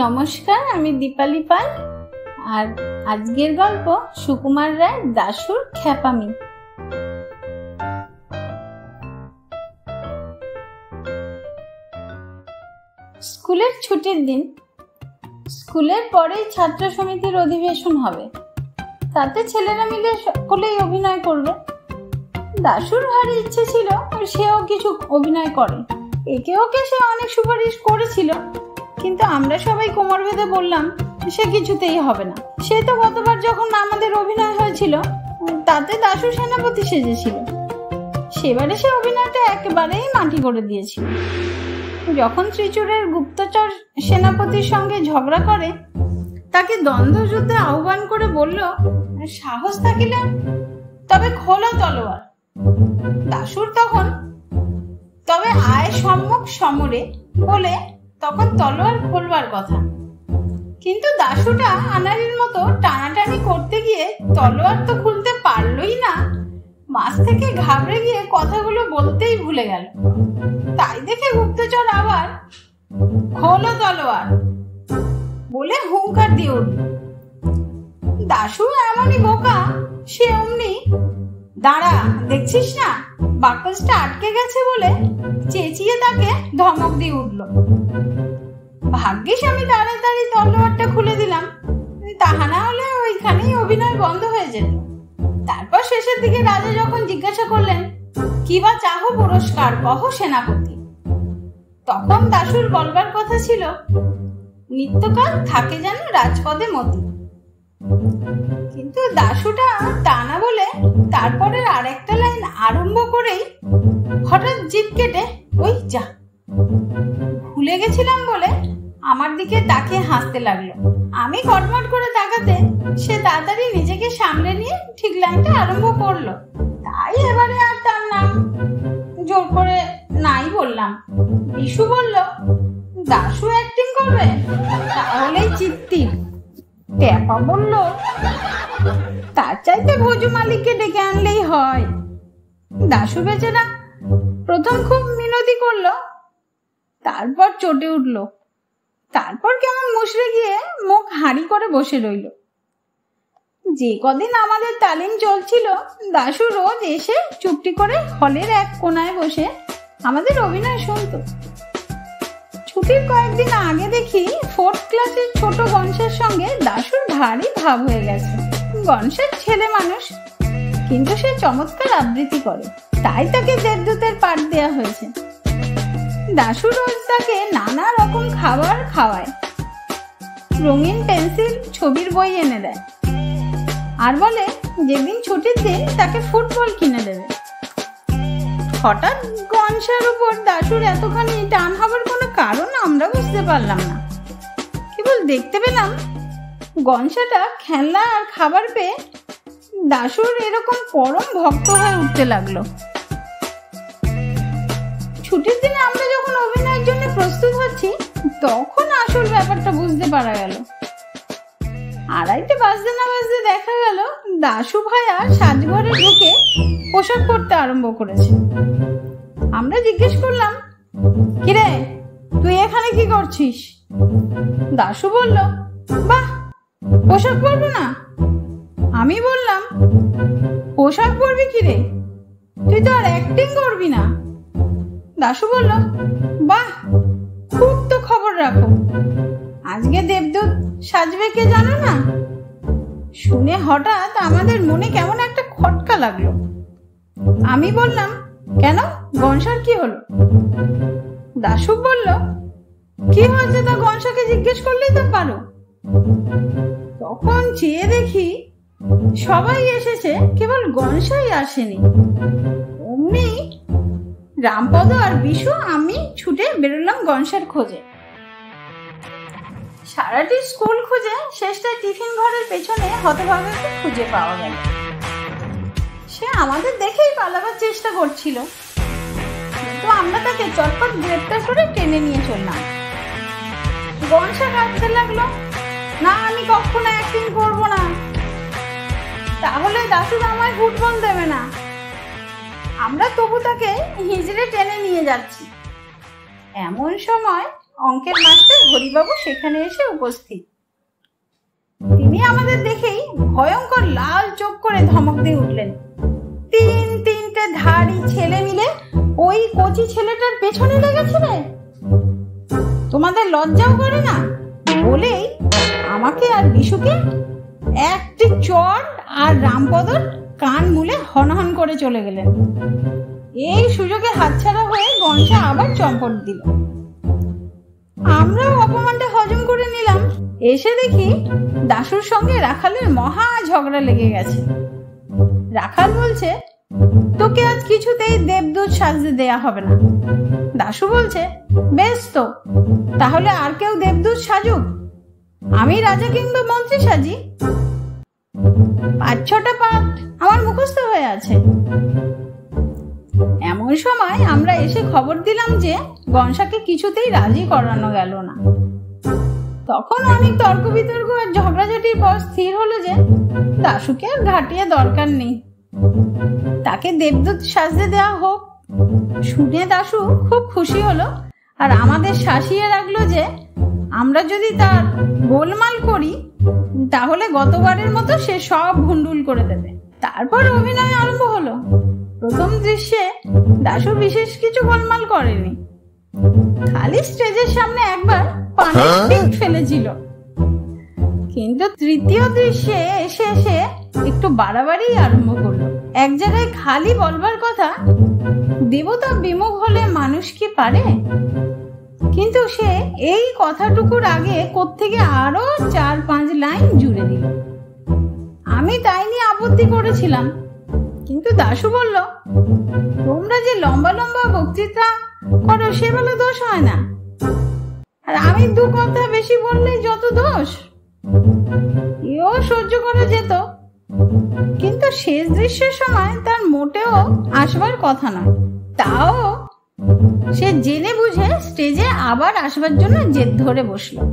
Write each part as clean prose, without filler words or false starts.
নমস্কার, আমি দীপালি পাল। আর আজকের গল্প সুকুমার রায় দাশুর খ্যাপামি। স্কুলের ছুটির দিন। স্কুলের পরেই ছাত্র সমিতির অধিবেশন হবে। তাতে ছেলেরা মিলে সকলেই অভিনয় করবে। দাশুর ভারী ইচ্ছে ছিল সেও কিছু অভিনয় করে। একে ওকে সে অনেক সুপারিশ করেছিল, কিন্তু আমরা সবাই কোমর বেঁধে বললাম সে কিছুতেই হবে না। সে তো গতবার যখন আমাদের অভিনয় হয়েছিল তাতে দাশু সেনাপতি সেজেছিল। সেবারে সে অভিনয়টা একেবারেই মাটি করে দিয়েছিল। যখন ত্রিচুরের গুপ্তচর সেনাপতির সঙ্গে ঝগড়া করে, তাকে দ্বন্দ্বযুদ্ধে আহ্বান করে বলল, সাহস থাকিলে তবে খোলো তলোয়ার। দাশুর তখন তবে আয় সম্মুখ সমরে বলে তখন তলোয়ার খোলবার কথা, কিন্তু দাশুটা আনারির মতো টানাটানি করতে গিয়ে তলোয়ার তো খুলতে পারলই না। মাছ থেকে ঘাবড়ে গিয়ে কথাগুলো বলতেই ভুলে গেল। তাই দেখে গুপ্তচর আবার খোলো তলোয়ার বলে হুঙ্কার দিয়ে উঠল। দাশু এমনই বোকা, সে অমনি দাঁড়া, দেখছিস না বাকসটা আটকে গেছে বলে চেঁচিয়ে তাকে ধমক দিয়ে উঠল। ভাগ্যিস আমি তাড়াতাড়ি তলোয়ারটা খুলে দিলাম, তাহা না হলে ওইখানেই অভিনয় বন্ধ হয়ে যেত। তারপর শেষের দিকে রাজা যখন জিজ্ঞাসা করলেন, কি বা চাহো পুরস্কার, কহ সেনাপতি। তখন দাশুর বলবার কথা ছিল, নিত্যকাল থাকে যেন রাজপদে মতি। কিন্তু দাশুটা তা না বলে তারপরের আরেকটা লাইন আরম্ভ করেই হঠাৎ জিভ কেটে ওই যা ভুলে গেছিলাম বলে আমার দিকে তাকিয়ে হাসতে লাগলো। আমি কটমট করে তাকাতে সে তাড়াতাড়ি নিজেকে সামলে নিয়ে ঠিক লাইনটা আরম্ভ করলো। তাই এবারে আর তার নাম জোর করে নাই বললাম। বিশু বলল, দাশু অ্যাক্টিং করবে, তাহলেই চিত্তির। ট্যাপা বলল, তার চাইতে ভোজু মালিককে ডেকে আনলেই হয়। দাশু বেচারা প্রথম খুব মিনতি করলো, তারপর চটে উঠলো, তারপর কেমন মুষড়ে গিয়ে মুখ হাঁড়ি করে বসে রইল। যে কদিন আমাদের তালিম চলছিল, দাশু রোজ এসে চুপটি করে হলের এক কোনায় বসে আমাদের অভিনয় শুনতো। ছুটির কয়েকদিন আগে দেখি 4th ক্লাসের ছোট গণেশের সঙ্গে দাশুর ভারী ভাব হয়ে গেছে। গণেশের ছেলে মানুষ, কিন্তু সে চমৎকার আবৃত্তি করে, তাই তাকে দেবদূতের পাঠ দেয়া হয়েছে। দাশু রোজ তাকে নানা রকম খাবার খাওয়ায়, রঙিন পেন্সিল, ছবির বই এনে দেয়, আর বলে যেদিন ছুটির দিন তাকে ফুটবল কিনে দেবে। হঠাৎ গণেশের উপর দাশুর এতখানি টান হবার কোনো কারণ আমরা বুঝতে পারলাম না। কেবল দেখতে পেলাম গণেশটা খেলনা আর খাবার পেয়ে দাশুর এরকম পরম ভক্ত হয়ে উঠতে লাগলো। ছুটির দিনে আমরা যখন অভিনয়ের জন্য প্রস্তুত হচ্ছি, তখন আসল ব্যাপারটা বুঝতে পারা গেল। 2:30 বাজতে না বাজতে দেখা গেল দাশু ভাইয়া সাজঘরে ঢুকে পোশাক পরতে আরম্ভ করেছে। আমরা জিজ্ঞেস করলাম, কিরে তুই এখানে কি করছিস? দাশু বলল, বাহ, পোশাক পরবো না? আমি বললাম, পোশাক পরবি কিরে, তুই তো আর অ্যাক্টিং করবি না। দাশু বলল, বাহ, খুব তো খবর রাখো, আজকে দেবদূত সাজবে কে জানো না? শুনে হঠাৎ আমাদের মনে কেমন একটা খটকা লাগলো। আমি বললাম, কেন, গণেশের কি হলো? দাশু বলল, কি হয়েছে তা গণেশকে জিজ্ঞেস করলেই তো পারো। তখন চেয়ে দেখি সবাই এসেছে, কেবল গণেশই আসেনি। অমনি রামপদ আর বিশু আমি ছুটে বেরোলাম গণেশের খোঁজে। সারাটি স্কুল খুঁজে শেষটায় টিফিন ঘরের পেছনে হতভাগাকে খুঁজে পাওয়া গেল। সে আমাদের দেখেই পালাবার চেষ্টা করছিল, কিন্তু আমরা তাকে চটপট গ্রেপ্তার করে টেনে নিয়ে চললাম। গণেশা কাঁদতে লাগলো, না আমি কখনো অ্যাক্টিং করবো না, তাহলে দাশু আমায় ফুটবল দেবে না। আমরা তবু তাকে হিজড়ে টেনে নিয়ে যাচ্ছি। এমন সময় অঙ্কের মাস্টার হরিবাবু সেখানে এসে উপস্থিত। তিনি আমাদের দেখেই ভয়ঙ্কর লাল চোখ করে ধমক দিয়ে উঠলেন। তিনটে ধাড়ি ছেলে মিলে ওই কচি ছেলেটার পেছনে লেগেছিলে, তোমাদের লজ্জাও করে না? বলেই আমাকে আর বিশুকে একটি চড় আর রামপদর কান মুলে হনহন করে চলে গেলেন। এই সুযোগে হাতছাড়া হয়ে গনসা আবার চম্পট দিল। আমরাও অপমানটা হজম করে নিলাম। এসে দেখি দাশুর সঙ্গে রাখালের মহা ঝগড়া লেগে গেছে। রাখাল বলছে, তোকে আজ কিছুতেই দেবদূত সাজতে দেয়া হবে না। দাশু বলছে, বেশ তো, তাহলে আর কেউ দেবদূত সাজুক, আমি রাজা কিংবা মন্ত্রী সাজি। 5-6টা পাঠ আমার মুখস্থ হয়ে আছে। এমন সময় আমরা এসে খবর দিলাম যে গনসাকে কিছুতেই রাজি করানো গেল না। তখন অনেক তর্ক বিতর্ক আর ঝগড়াঝাটির পর স্থির হলো যে দাশুকে আর ঘাটিয়ে দরকার নেই, তাকে দেবদূত সাজতে দেওয়া হোক। শুনে দাশু খুব খুশি হলো আর আমাদের শাসিয়ে রাখলো যে আমরা যদি তার গোলমাল করি তাহলে গতবারের মতো সে সব ভুন্ডুল করে দেবে। তারপর অভিনয় আরম্ভ হলো। প্রথম দৃশ্যে দাশু বিশেষ কিছু গোলমাল করেনি, খালি স্টেজের সামনে একবার পানের স্টিক ফেলেছিল। কিন্তু তৃতীয় দৃশ্যে এসে এসে একটু বাড়াবাড়ি আরম্ভ করলো। এক জায়গায় খালি বলবার কথা, দেবতা বিমুখ হলে মানুষ কি পারে, কিন্তু সে এই কথাটুকুর আগে কোত্থেকে আরো 4-5 লাইন জুড়ে দিল। আমি তাই নিয়ে আপত্তি করেছিলাম, কিন্তু দাশু বলল, তোমরা যে লম্বা লম্বা বক্তৃতা করো সে বলে দোষ হয় না, আর আমি 2 কথা বেশি বললেই যত দোষ। এও সহ্য করা যেত, কিন্তু শেষ দৃশ্যের সময় তার মোটেও আসবার কথা নয়। তাও সে জেনে বুঝে স্টেজে আবার আসবার জন্য জেদ ধরে বসলো।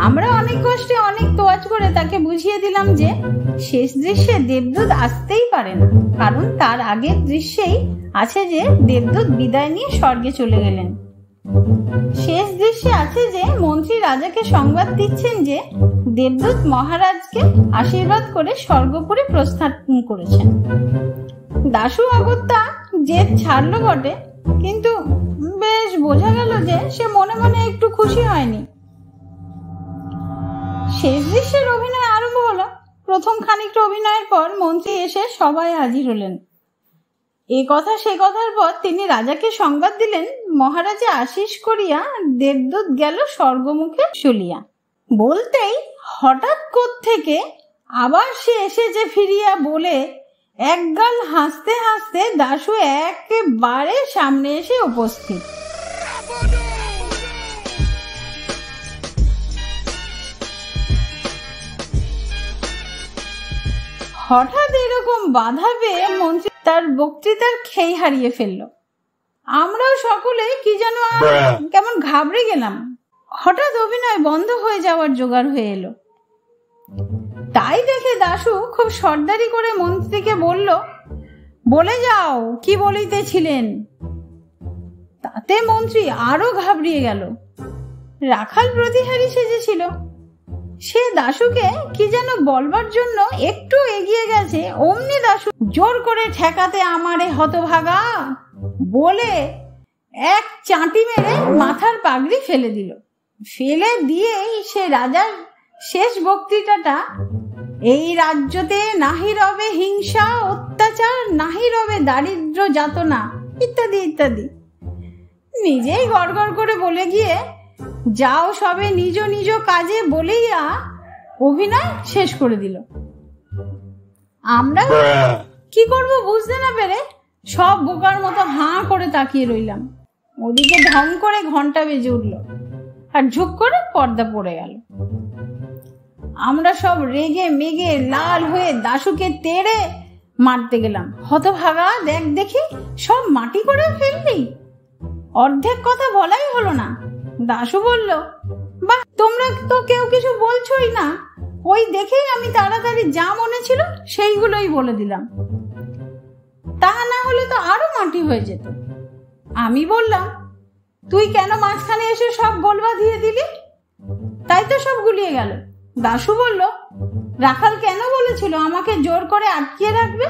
আমরা অনেক কষ্টে অনেক তোয়াজ করে তাকে বুঝিয়ে দিলাম যে শেষ দৃশ্যে দেবদূত আসতেই পারে না, কারণ তার আগের দৃশ্যেই আছে যে দেবদূত বিদায় নিয়ে স্বর্গে চলে গেলেন। শেষ দৃশ্যে আছে যে মন্ত্রী রাজাকে সংবাদ দিচ্ছেন যে দেবদূত মহারাজকে আশীর্বাদ করে স্বর্গপুরে প্রস্থান করেছেন। দাশু অগত্যা জেদ ছাড়লো বটে, কিন্তু বেশ বোঝা গেল যে সে মনে মনে একটু খুশি হয়নি। শেষ দৃশ্যের অভিনয় আরম্ভ হলো। প্রথম খানিকটা অভিনয়ের পর মন্ত্রী এসে সবাই হাজির হলেন। এ কথা সে কথার পর তিনি রাজাকে সংবাদ দিলেন, মহারাজা আশীষ করিয়া দেবদূত গেল স্বর্গমুখে চলিয়া। বলতেই হঠাৎ কোত্থেকে আবার সে এসেছে ফিরিয়া বলে একগাল হাসতে হাসতে দাশু একেবারে সামনে এসে উপস্থিত। হঠাৎ এরকম বাধা পেয়ে মন্ত্রী তার বক্তৃতার খেই হারিয়ে ফেলল। আমরাও সকলে কি যেন কেমন ঘাবড়ে গেলাম। হঠাৎ অভিনয় বন্ধ হয়ে যাওয়ার জোগাড় হয়ে এলো। তাই দেখে দাশু খুব সর্দারি করে মন্ত্রীকে বলল, বলে যাও কি বলিতেছিলেন। তাতে মন্ত্রী আরো ঘাবড়িয়ে গেল। রাখাল প্রতিহারী সেজেছিল। সে দাশুকে কি যেন বলবার জন্য একটু এগিয়ে গেছে, অমনি দাশু জোর করে ঠেকাতে আমারে হতভাগা বলে এক চাঁটি মেরে মাথার পাগড়ি ফেলে দিল। ফেলে দিয়েই সে রাজার শেষ বক্তৃতাটা, এই রাজ্যতে নাহি রবে হিংসা অত্যাচার, নাহি রবে দারিদ্র যাতনা, ইত্যাদি ইত্যাদি নিজেই গড়গড় করে বলে গিয়ে যাও সবে নিজ নিজ কাজে বলেইয়া অভিনয় শেষ করে দিল। আমরা কি করব বুঝতে না পেরে সব বোকার মতো হাঁ করে তাকিয়ে রইলাম। ওদিকে ঢং করে ঘন্টা বেজে উঠল আর ঝুঁক করে পর্দা পড়ে গেল। আমরা সব রেগে মেগে লাল হয়ে দাশুকে তেড়ে মারতে গেলাম। হতভাগা, দেখ দেখি সব মাটি করে ফেললি, অর্ধেক কথা বলাই হলো না। দাশু বলল, বাহ, তোমরা তো কেউ কিছু বলছোই না, ওই দেখেই আমি তাড়াতাড়ি যা মনে ছিল সেইগুলোই বলে দিলাম, তা না হলে তো আরো মাটি হয়ে যেত। আমি বললাম, তুই কেন মাঝখানে এসে সব গোল বাঁধিয়ে দিলি? তাই তো সব গুলিয়ে গেল। দাশু বলল, রাখাল কেন বলেছিল আমাকে জোর করে আটকিয়ে রাখবে?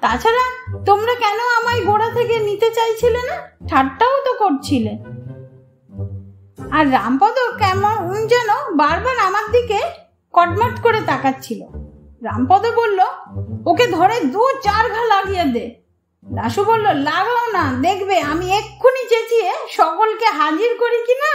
তাছাড়া তোমরা কেন আমায় গোড়া থেকে নিতে চাইছিলে না? ঠাট্টাও তো করছিলে। আর রামপদ কেমন যেন বারবার আমার দিকে কটমট করে তাকাচ্ছিল। রামপদ বলল, ওকে ধরে 2-4 ঘা লাগিয়ে দে। দাশু বলল, লাগাও না, দেখবে আমি এক্ষুনি চেঁচিয়ে সকলকে হাজির করি কিনা।